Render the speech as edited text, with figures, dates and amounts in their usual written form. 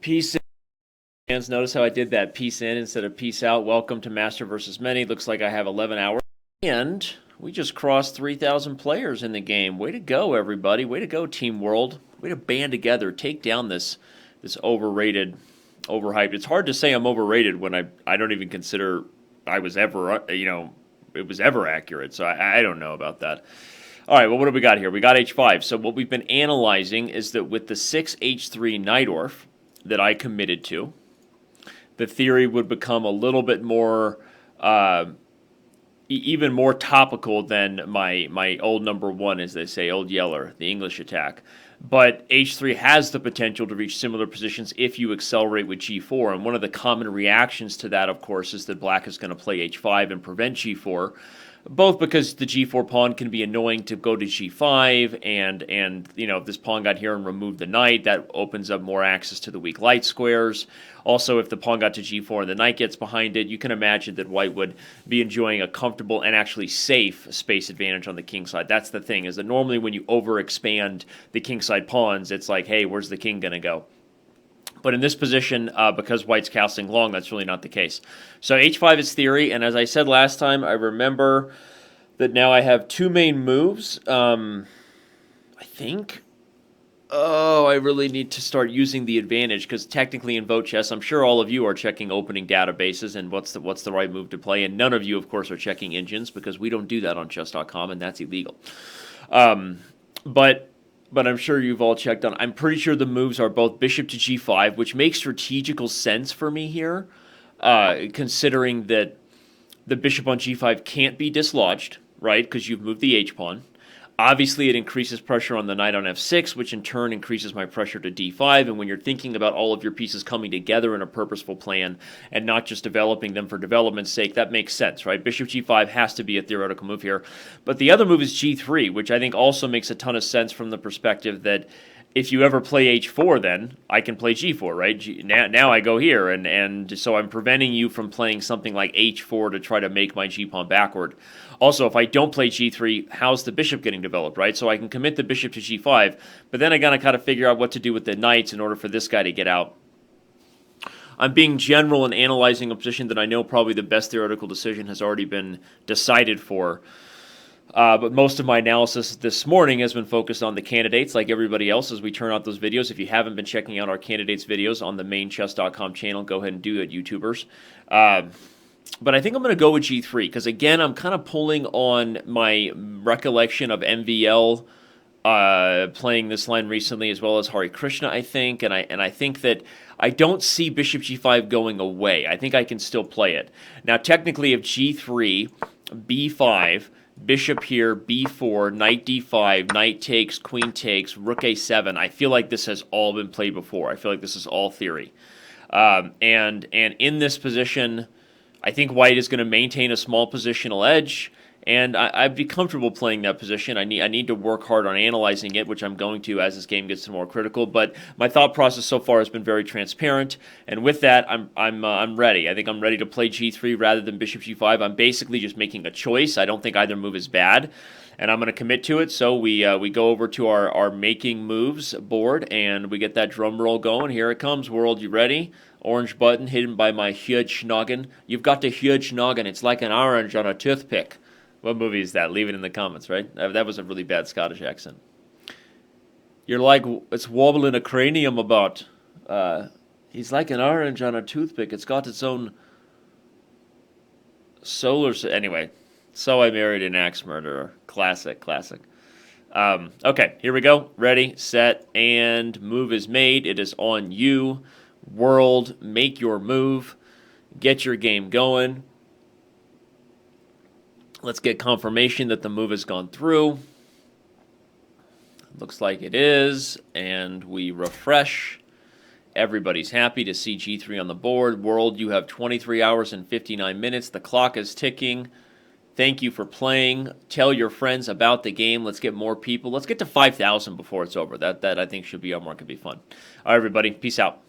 Peace in, fans. Notice how I did that peace in instead of peace out. Welcome to Master versus Many. Looks like I have 11 hours. And we just crossed 3,000 players in the game. Way to go, everybody. Way to go, Team World. Way to band together. Take down this overrated, overhyped. It's hard to say I'm overrated when I don't even consider I was ever, it was ever accurate. So I don't know about that. All right, well, what do we got here? We got H5. So what we've been analyzing is that with the 6H3 Najdorf that I committed to, the theory would become a little bit more, even more topical than my old number one, as they say, old Yeller, the English attack. But H3 has the potential to reach similar positions if you accelerate with G4. And one of the common reactions to that, of course, is that black is going to play H5 and prevent G4. Both because the G4 pawn can be annoying to go to G5, and if this pawn got here and removed the knight, that opens up more access to the weak light squares. Also, if the pawn got to G4 and the knight gets behind it, you can imagine that white would be enjoying a comfortable and actually safe space advantage on the king side. That's the thing, is that normally when you overexpand the king side pawns, it's like, hey, where's the king going to go? But in this position, because white's castling long, that's really not the case. So H5 is theory, and as I said last time, I remember that now I have two main moves. I think. Oh, I really need to start using the advantage, because technically in vote chess, I'm sure all of you are checking opening databases and what's the right move to play, and none of you, of course, are checking engines, because we don't do that on chess.com, and that's illegal. But I'm sure you've all checked on. I'm pretty sure the moves are both bishop to g5, which makes strategical sense for me here, considering that the bishop on g5 can't be dislodged, right, because you've moved the h-pawn. Obviously, it increases pressure on the knight on f6, which in turn increases my pressure to d5. And when you're thinking about all of your pieces coming together in a purposeful plan and not just developing them for development's sake, that makes sense, right? Bishop g5 has to be a theoretical move here. But the other move is g3, which I think also makes a ton of sense from the perspective that if you ever play h4, then I can play g4, right? Now I go here, and so I'm preventing you from playing something like h4 to try to make my g-pawn backward. Also, if I don't play g3, how's the bishop getting developed, right? So I can commit the bishop to g5, but then I gotta kind of figure out what to do with the knights in order for this guy to get out. I'm being general and analyzing a position that I know probably the best theoretical decision has already been decided for. But most of my analysis this morning has been focused on the candidates, like everybody else, as we turn out those videos. If you haven't been checking out our candidates videos on the main chess.com channel, go ahead and do it, YouTubers. But I think I'm going to go with g3, because again, I'm kind of pulling on my recollection of MVL playing this line recently, as well as Hare Krishna, I think, and I think that I don't see bishop g5 going away. I think I can still play it. Now, technically, if g3, b5, bishop here, b4, knight d5, knight takes, queen takes, rook a7. I feel like this has all been played before. I feel like this is all theory. And in this position, I think white is going to maintain a small positional edge, and I'd be comfortable playing that position. I need to work hard on analyzing it, which I'm going to as this game gets more critical. But my thought process so far has been very transparent, and with that, I'm ready. I think I'm ready to play g3 rather than bishop g5. I'm basically just making a choice. I don't think either move is bad, and I'm going to commit to it. So we go over to our making moves board, and we get that drum roll going. Here it comes, world. You ready? Orange button hidden by my huge noggin. You've got the huge noggin. It's like an orange on a toothpick. What movie is that? Leave it in the comments, right? That was a really bad Scottish accent. You're like, it's wobbling a cranium about. He's like an orange on a toothpick. It's got its own solar... Anyway, So I Married an Axe Murderer. Classic. Okay, here we go. Ready, set, and move is made. It is on you. World, make your move. Get your game going. Let's get confirmation that the move has gone through. Looks like it is, and we refresh. Everybody's happy to see g3 on the board. World, you have 23 hours and 59 minutes. The clock is ticking. Thank you for playing. Tell your friends about the game. Let's get more people. Let's get to 5,000 before it's over. That I think should be our mark. It'd be fun. All right, everybody. Peace out.